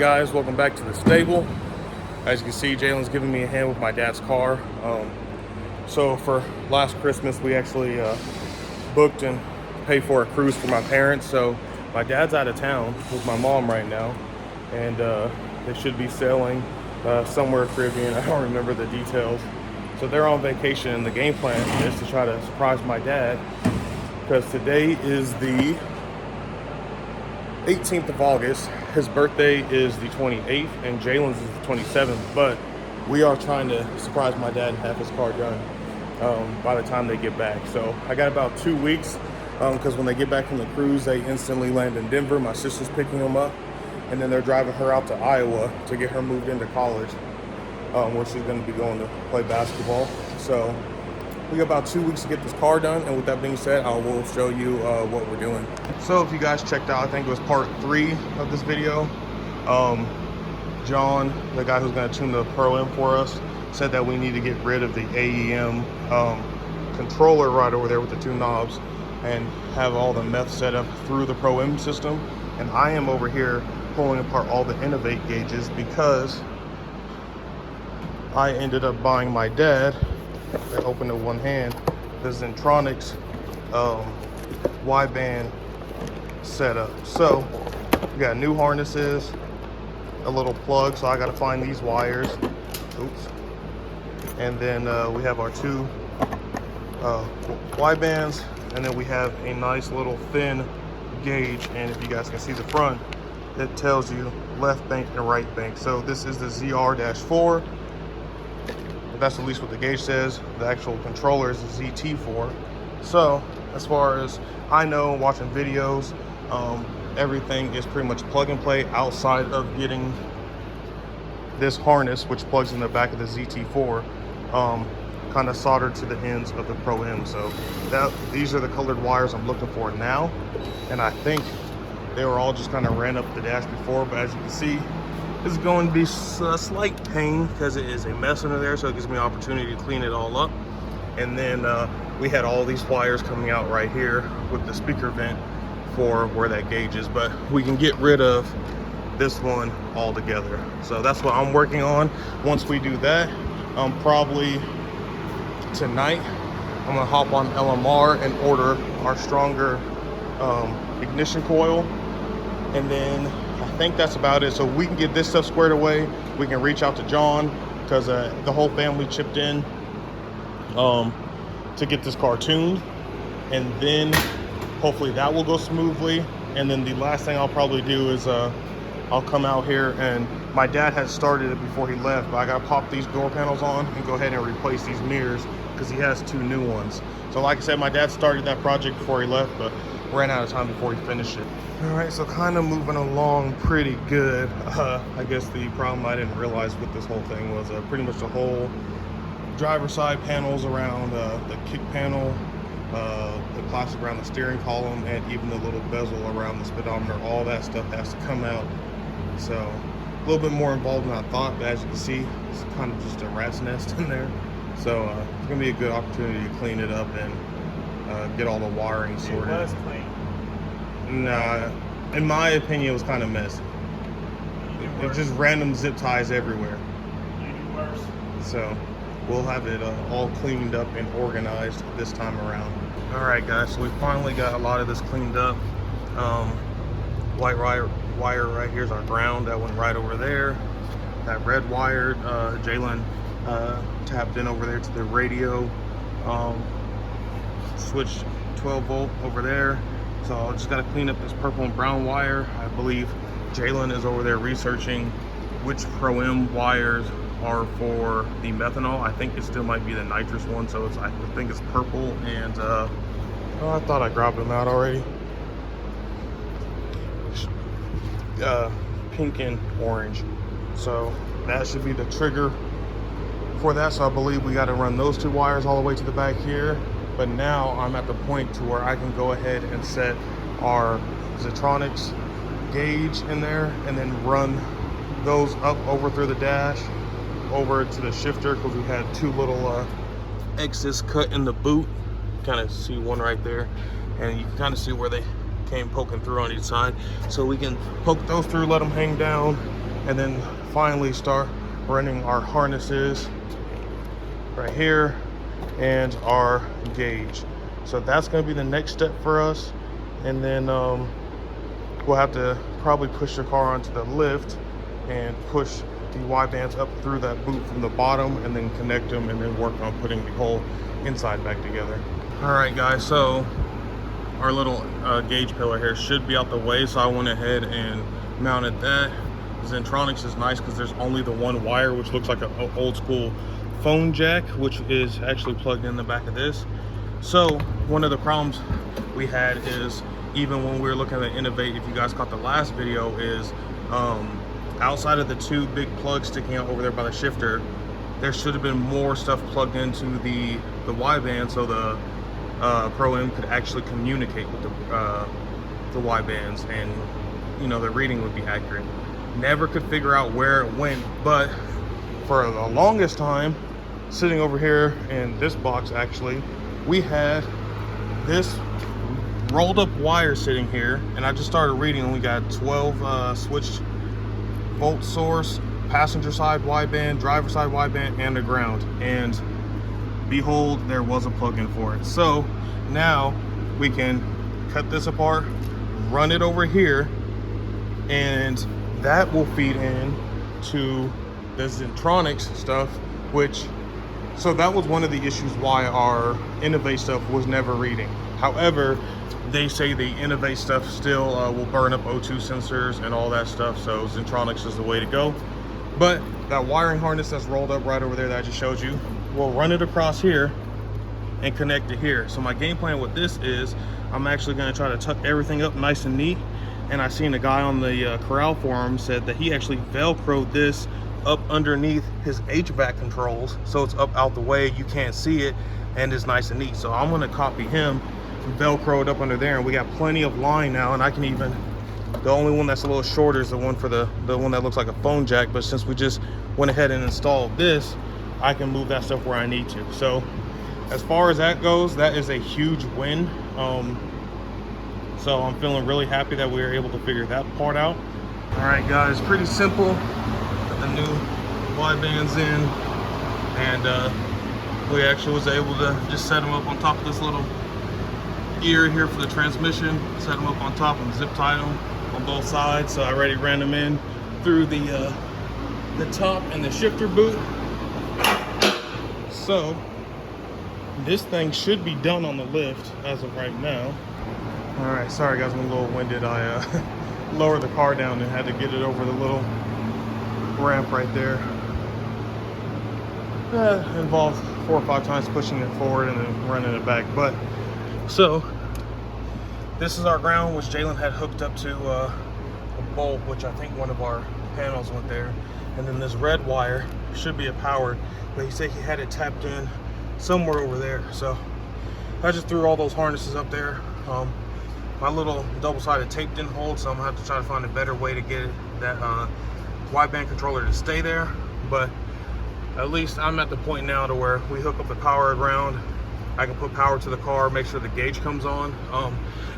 guys, welcome back to the stable. As you can see, Jalen's giving me a hand with my dad's car. So for last Christmas, we actually booked and paid for a cruise for my parents. So my dad's out of town with my mom right now, and they should be sailing somewhere Caribbean. I don't remember the details. So they're on vacation, and the game plan is to try to surprise my dad, because today is the 18th of August. His birthday is the 28th, and Jalen's is the 27th. But we are trying to surprise my dad and have his car done by the time they get back. So I got about 2 weeks, because when they get back from the cruise, they instantly land in Denver. My sister's picking them up, and then they're driving her out to Iowa to get her moved into college, where she's going to be going to play basketball. So we got about 2 weeks to get this car done, and with that being said, I will show you what we're doing. So if you guys checked out, I think it was part 3 of this video, John, the guy who's going to tune the Pro-M for us, said that we need to get rid of the AEM controller right over there with the 2 knobs and have all the meth set up through the Pro-M system. And I am over here pulling apart all the Innovate gauges, because I ended up buying my dad, I opened it with one hand, the Zentronics wideband setup. So we got new harnesses, a little plug, so I got to find these wires. Oops. And then we have our 2 widebands, and then we have a nice little thin gauge. And if you guys can see the front, it tells you left bank and right bank. So this is the ZR-4. That's at least what the gauge says. The actual controller is the ZT4. So as far as I know, watching videos, everything is pretty much plug and play outside of getting this harness, which plugs in the back of the ZT4, kind of soldered to the ends of the Pro-M. So these are the colored wires I'm looking for now, and I think they were all just kind of ran up the dash before, but as you can see, it's going to be a slight pain because it is a mess under there, so it gives me an opportunity to clean it all up. And then we had all these wires coming out right here with the speaker vent for where that gauge is, but we can get rid of this one altogether. So that's what I'm working on. Once we do that, probably tonight, I'm gonna hop on LMR and order our stronger ignition coil, and then I think that's about it. So we can get this stuff squared away. We can reach out to John, because the whole family chipped in to get this car tuned, and then hopefully that will go smoothly. And then the last thing I'll probably do is I'll come out here, and my dad had started it before he left, but I gotta pop these door panels on and go ahead and replace these mirrors, because he has 2 new ones. So like I said, my dad started that project before he left, but ran out of time before he finished it. All right, so kind of moving along pretty good. I guess the problem I didn't realize with this whole thing was pretty much the whole driver side panels around the kick panel, the plastic around the steering column, and even the little bezel around the speedometer. All that stuff has to come out. So a little bit more involved than I thought, but as you can see, it's kind of just a rat's nest in there. So it's gonna be a good opportunity to clean it up and get all the wiring sorted. It was clean. Nah, in my opinion, it was kind of messy. It was just random zip ties everywhere. You do worse. So we'll have it all cleaned up and organized this time around. All right, guys, so we finally got a lot of this cleaned up. White wire right here is our ground. That went right over there. That red wire, Jalen tapped in over there to the radio. Switch 12 volt over there. So I just got to clean up this purple and brown wire. I believe Jalen is over there researching which Pro-M wires are for the methanol. I think it still might be the nitrous one, so I think it's purple and oh, I thought I grabbed them out already. Pink and orange. So that should be the trigger for that. So I believe we got to run those 2 wires all the way to the back here. But now I'm at the point to where I can go ahead and set our Zentronics gauge in there, and then run those up over through the dash over to the shifter, because we had 2 little X's cut in the boot. Kind of see one right there, and you can kind of see where they came poking through on each side. So we can poke those through, let them hang down, and then finally start running our harnesses right here and our gauge. So that's going to be the next step for us, and then we'll have to probably push the car onto the lift and push the Y-bands up through that boot from the bottom, and then connect them, and then work on putting the whole inside back together. All right guys, so our little gauge pillar here should be out the way, so I went ahead and mounted that. Zentronics is nice because there's only the one wire, which looks like an old school phone jack, which is actually plugged in the back of this. So one of the problems we had is, even when we were looking at Innovate, if you guys caught the last video, is outside of the two big plugs sticking out over there by the shifter, there should have been more stuff plugged into the Y-band, so the Pro-M could actually communicate with the Y-bands, and you know, the reading would be accurate. Never could figure out where it went, but for the longest time, sitting over here in this box, actually, we had this rolled up wire sitting here, and I just started reading, and we got 12 switched volt source, passenger side wideband, driver side wideband, and the ground, and behold, there was a plug-in for it. So now we can cut this apart, run it over here, and that will feed in to the Zentronics stuff, which, so that was one of the issues why our Innovate stuff was never reading. However, they say the Innovate stuff still will burn up O2 sensors and all that stuff, so Zentronics is the way to go. But that wiring harness that's rolled up right over there that I just showed you, we'll run it across here and connect it here. So my game plan with this is, I'm actually going to try to tuck everything up nice and neat. And I seen a guy on the Corral forum said that he actually Velcroed this up underneath his HVAC controls, so it's up out the way, you can't see it, and it's nice and neat. So I'm going to copy him, Velcro it up under there, and we got plenty of line now. And I can even, the only one that's a little shorter is the one for the one that looks like a phone jack, but since we just went ahead and installed this, I can move that stuff where I need to. So as far as that goes, that is a huge win. So I'm feeling really happy that we were able to figure that part out. All right guys, pretty simple. Got the new Y-bands in, and we actually was able to just set them up on top of this little ear here for the transmission, set them up on top and zip tied them on both sides. So I already ran them in through the top and the shifter boot. So this thing should be done on the lift as of right now. All right, sorry guys, I'm a little winded. I lowered the car down and had to get it over the little ramp right there. Involved 4 or 5 times pushing it forward and then running it back. But so this is our ground, which Jalen had hooked up to a bulb, which I think one of our panels went there. And then this red wire should be a power, but he said he had it tapped in somewhere over there. So I just threw all those harnesses up there. My little double-sided tape didn't hold, so I'm gonna have to try to find a better way to get that wideband controller to stay there. But at least I'm at the point now to where we hook up the power ground, I can put power to the car, make sure the gauge comes on.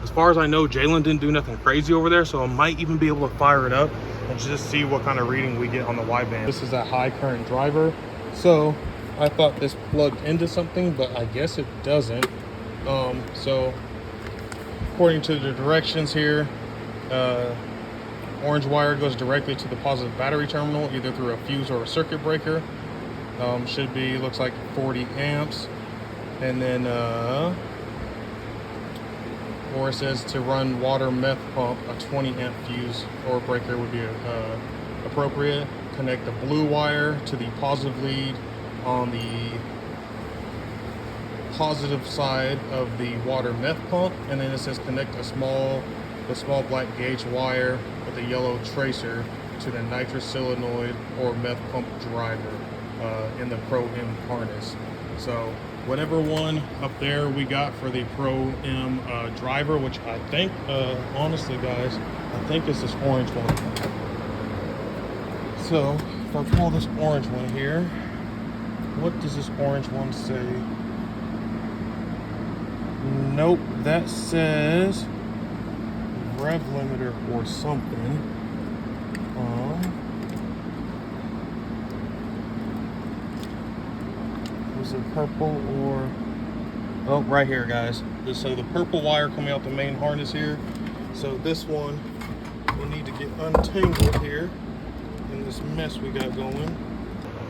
As far as I know, Jalen didn't do nothing crazy over there, so I might even be able to fire it up and just see what kind of reading we get on the wideband. This is a high current driver, so I thought this plugged into something, but I guess it doesn't. So according to the directions here, orange wire goes directly to the positive battery terminal, either through a fuse or a circuit breaker. Should be, looks like 40 amps. And then or it says to run water meth pump, a 20 amp fuse or breaker would be appropriate. Connect the blue wire to the positive lead on the positive side of the water meth pump, and then it says connect the small black gauge wire with a yellow tracer to the nitrous solenoid or meth pump driver in the Pro-M harness. So whatever one up there we got for the Pro-M driver, which I think, honestly guys, I think it's this orange one. So if I pull this orange one here, what does this orange one say? Nope, that says rev limiter or something. is it purple or, oh, right here, guys. So the purple wire coming out the main harness here. So this one will need to get untangled here in this mess we got going.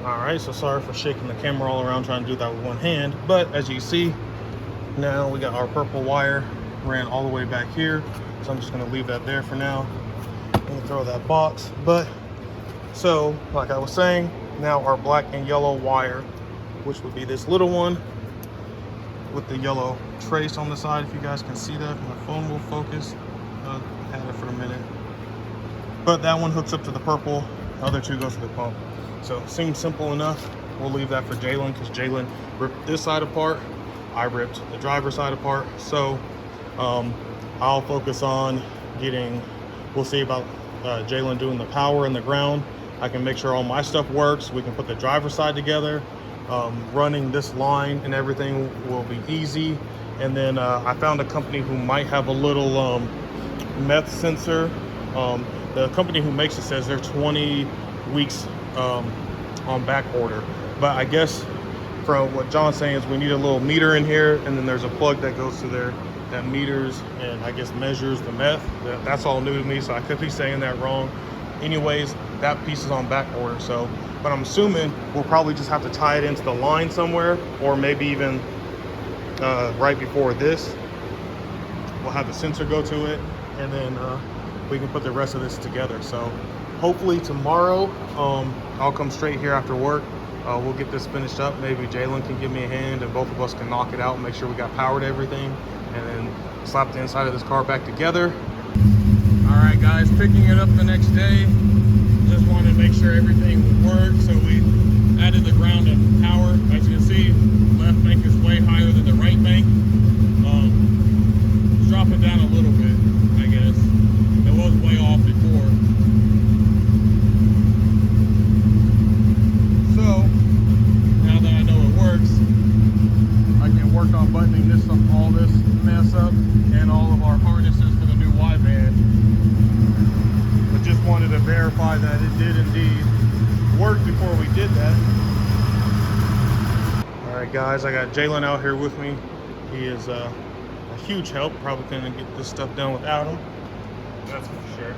All right, so sorry for shaking the camera all around trying to do that with one hand, but as you see, now we got our purple wire ran all the way back here. So I'm just gonna leave that there for now. I'm gonna throw that box. But so, like I was saying, now our black and yellow wire, which would be this little one with the yellow trace on the side, if you guys can see that. My phone will focus. Had it for a minute. But that one hooks up to the purple, the other two goes to the pump. So seems simple enough. We'll leave that for Jalen because Jalen ripped this side apart. I ripped the driver's side apart. So I'll focus on getting, we'll see about Jalen doing the power and the ground. I can make sure all my stuff works. We can put the driver's side together. Running this line and everything will be easy. And then I found a company who might have a little meth sensor. The company who makes it says they're 20 weeks on back order. But I guess from what John's saying is we need a little meter in here, and then there's a plug that goes to there that meters and I guess measures the meth. That's all new to me, so I could be saying that wrong. Anyways, that piece is on back order. So, but I'm assuming we'll probably just have to tie it into the line somewhere, or maybe even right before this, we'll have the sensor go to it, and then we can put the rest of this together. So hopefully tomorrow, I'll come straight here after work. We'll get this finished up. Maybe Jalen can give me a hand and both of us can knock it out and make sure we got power to everything, and then slap the inside of this car back together. All right, guys, picking it up the next day. Just wanted to make sure everything would work. So we added the ground and power. As you can see, left bank is way higher than the right bank. Drop it down a little bit, I guess. It was way off before. So now that I know it works, I can work on buttoning this up, all this mess up, and all of our harnesses for the new wideband. But just wanted to verify that it did indeed work before we did that. All right, guys, I got Jalen out here with me. He is a huge help. Probably couldn't get this stuff done without him. That's for sure.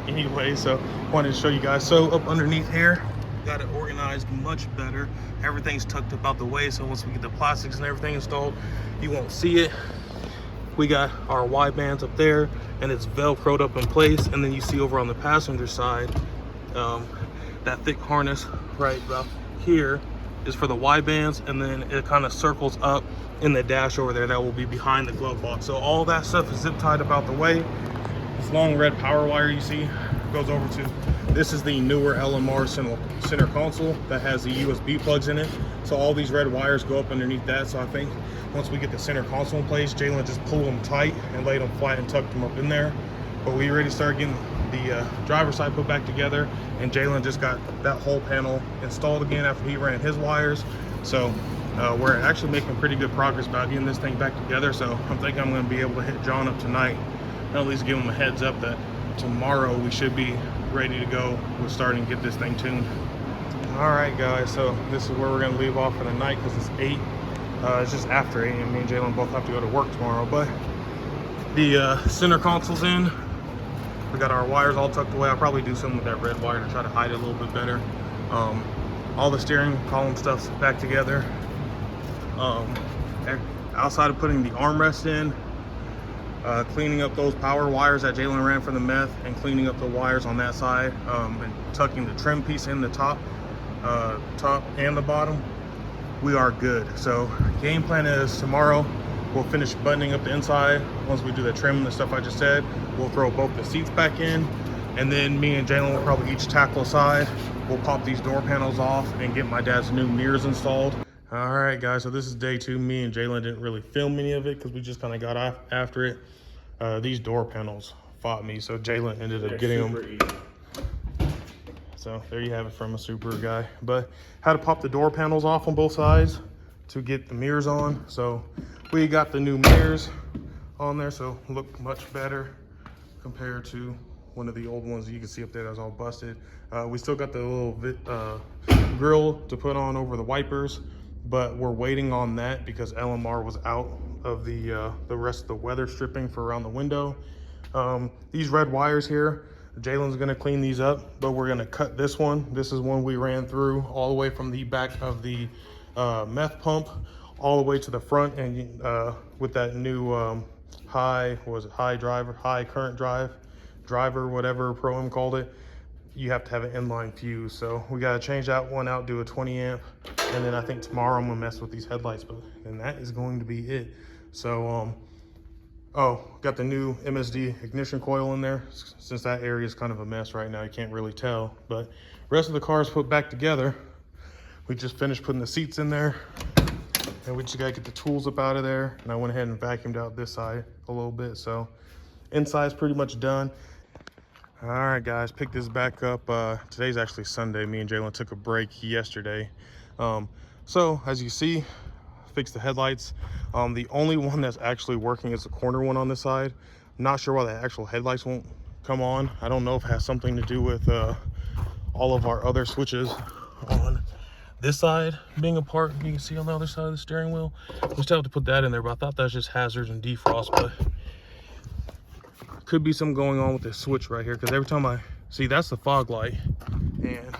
Anyway, so wanted to show you guys. So up underneath here, got it organized much better. Everything's tucked up out the way, so once we get the plastics and everything installed, you won't see it. We got our wide bands up there, and it's velcroed up in place. And then you see over on the passenger side, that thick harness right about here is for the wide bands, and then it kind of circles up in the dash over there that will be behind the glove box. So all that stuff is zip tied about the way. This long red power wire you see goes over to, this is the newer LMR center console that has the USB plugs in it. So all these red wires go up underneath that. So I think once we get the center console in place, Jalen just pulled them tight and laid them flat and tucked them up in there. But we already started getting the driver's side put back together, and Jalen just got that whole panel installed again after he ran his wires. So we're actually making pretty good progress about getting this thing back together. So I'm thinking I'm going to be able to hit John up tonight, and at least give him a heads up that tomorrow we should be ready to go with starting to get this thing tuned. All right, guys, so this is where we're going to leave off for the night because it's 8. It's just after 8, and me and Jalen both have to go to work tomorrow. But the center console's in. We got our wires all tucked away. I'll probably do something with that red wire to try to hide it a little bit better. All the steering column stuff's back together. Outside of putting the armrest in, cleaning up those power wires that Jalen ran for the meth, and cleaning up the wires on that side, and tucking the trim piece in the top and the bottom, we are good. So game plan is tomorrow we'll finish buttoning up the inside. Once we do the trim and the stuff I just said, we'll throw both the seats back in, and then me and Jalen will probably each tackle a side. We'll pop these door panels off and get my dad's new mirrors installed. All right, guys, so this is day 2. Me and Jalen didn't really film any of it because we just kind of got after it. These door panels fought me, so Jalen ended up getting them. Easy. So there you have it from a super guy. But how to pop the door panels off on both sides to get the mirrors on. So we got the new mirrors on there, so look much better compared to one of the old ones that you can see up there that was all busted. We still got the little grill to put on over the wipers. but we're waiting on that because LMR was out of the rest of the weather stripping for around the window. These red wires here, Jalen's gonna clean these up, but we're gonna cut this one. This is one we ran through all the way from the back of the meth pump all the way to the front, and with that new high current driver, whatever Pro-Am called it, you have to have an inline fuse. So we got to change that one out, do a 20 amp, and then I think tomorrow I'm gonna mess with these headlights, but then that is going to be it. So oh, got the new MSD ignition coil in there. Since that area is kind of a mess right now, you can't really tell, but rest of the car is put back together. We just finished putting the seats in there, and we just gotta get the tools up out of there. And I went ahead and vacuumed out this side a little bit. So inside's pretty much done. All right, guys, pick this back up. Today's actually Sunday. Me and Jalen took a break yesterday. So as you see, fixed the headlights. The only one that's actually working is the corner one on this side. Not sure why the actual headlights won't come on. I don't know if it has something to do with all of our other switches on this side being apart. You can see on the other side of the steering wheel. We still have to put that in there, but I thought that's just hazards and defrost, but could be something going on with this switch right here, because every time I see, that's the fog light and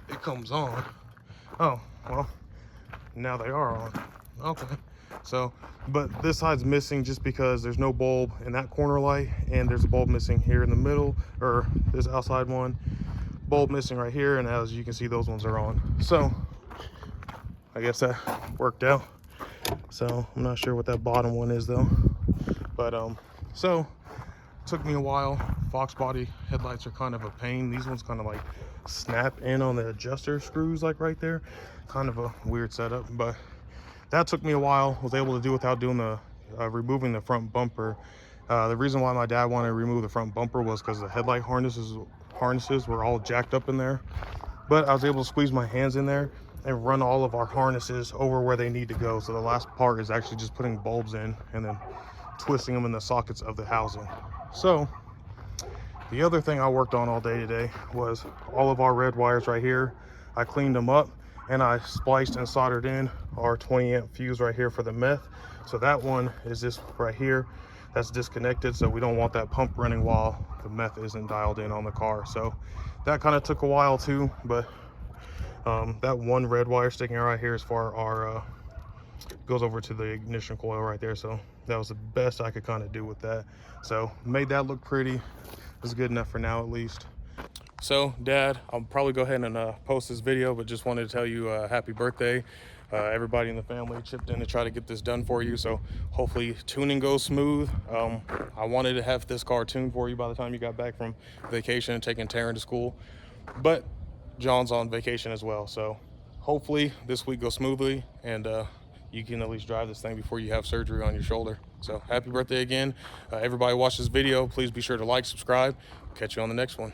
it comes on. Oh, well, now they are on. Okay, so, but this side's missing just because there's no bulb in that corner light, and there's a bulb missing here in the middle, or this outside one, bulb missing right here, and as you can see, those ones are on. So I guess that worked out. So I'm not sure what that bottom one is though, but so took me a while. Foxbody headlights are kind of a pain. These ones kind of like snap in on the adjuster screws, like right there. Kind of a weird setup, but that took me a while. Was able to do without doing the removing the front bumper. The reason why my dad wanted to remove the front bumper was because the headlight harnesses were all jacked up in there. But I was able to squeeze my hands in there and run all of our harnesses over where they need to go. So the last part is actually just putting bulbs in and then twisting them in the sockets of the housing. So the other thing I worked on all day today was all of our red wires right here. I cleaned them up and I spliced and soldered in our 20 amp fuse right here for the meth. So that one is this right here. That's disconnected, so we don't want that pump running while the meth isn't dialed in on the car. So that kind of took a while too, but that one red wire sticking out right here is for our goes over to the ignition coil right there. So that was the best I could kind of do with that. So made that look pretty. It's good enough for now, at least. So Dad, I'll probably go ahead and post this video, but just wanted to tell you happy birthday. Everybody in the family chipped in to try to get this done for you, so hopefully tuning goes smooth. I wanted to have this car tuned for you by the time you got back from vacation and taking Taryn to school, but John's on vacation as well, so hopefully this week goes smoothly and you can at least drive this thing before you have surgery on your shoulder. So happy birthday again. Everybody watch this video, please be sure to like, subscribe. Catch you on the next one.